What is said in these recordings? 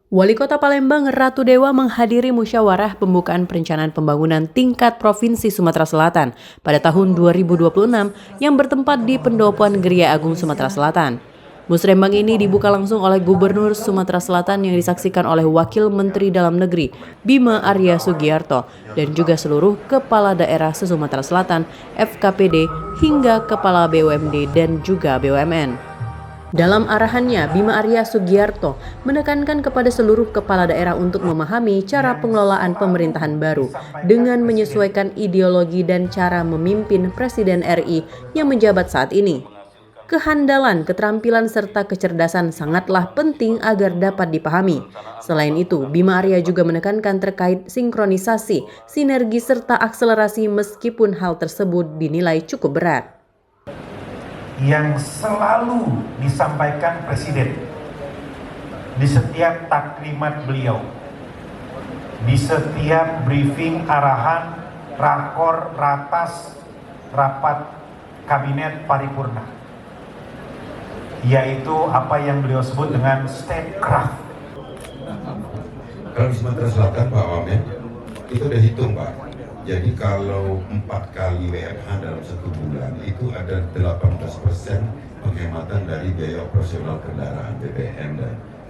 Wali Kota Palembang Ratu Dewa menghadiri musyawarah pembukaan perencanaan pembangunan tingkat Provinsi Sumatera Selatan pada tahun 2026 yang bertempat di Pendopoan Geria Agung Sumatera Selatan. Musrembang ini dibuka langsung oleh Gubernur Sumatera Selatan yang disaksikan oleh Wakil Menteri Dalam Negeri Bima Arya Sugiarto dan juga seluruh kepala daerah se-Sumatera Selatan, FKPD hingga kepala BUMD dan juga BUMN. Dalam arahannya, Bima Arya Sugiarto menekankan kepada seluruh kepala daerah untuk memahami cara pengelolaan pemerintahan baru dengan menyesuaikan ideologi dan cara memimpin Presiden RI yang menjabat saat ini. Kehandalan, keterampilan, serta kecerdasan sangatlah penting agar dapat dipahami. Selain itu, Bima Arya juga menekankan terkait sinkronisasi, sinergi, serta akselerasi meskipun hal tersebut dinilai cukup berat. Yang selalu disampaikan Presiden di setiap taklimat beliau, di setiap briefing arahan, rakor, ratas, rapat kabinet paripurna, yaitu apa yang beliau sebut dengan statecraft. Kalau di Sumatera Selatan Pak Wamen, itu udah hitung Pak. Jadi kalau 4 kali WFH dalam 1 bulan itu ada 18% penghematan dari biaya operasional kendaraan BBM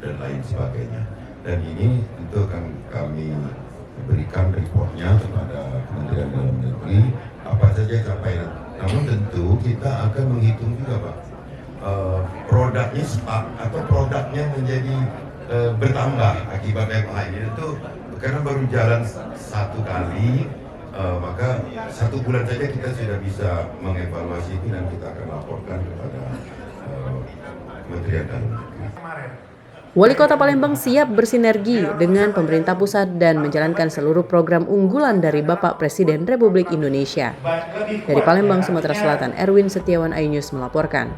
dan lain sebagainya. Dan ini tentu akan kami berikan reportnya kepada Kementerian Dalam Negeri apa saja capaian. Namun tentu kita akan menghitung juga Pak, produknya stuck atau produknya menjadi bertambah akibat WFH ini itu karena baru jalan 1 kali. Maka 1 bulan saja kita sudah bisa mengevaluasi itu dan kita akan laporkan kepada Kementerian Dalam Negeri. Wali Kota Palembang siap bersinergi dengan pemerintah pusat dan menjalankan seluruh program unggulan dari Bapak Presiden Republik Indonesia. Dari Palembang, Sumatera Selatan, Erwin Setiawan, iNews melaporkan.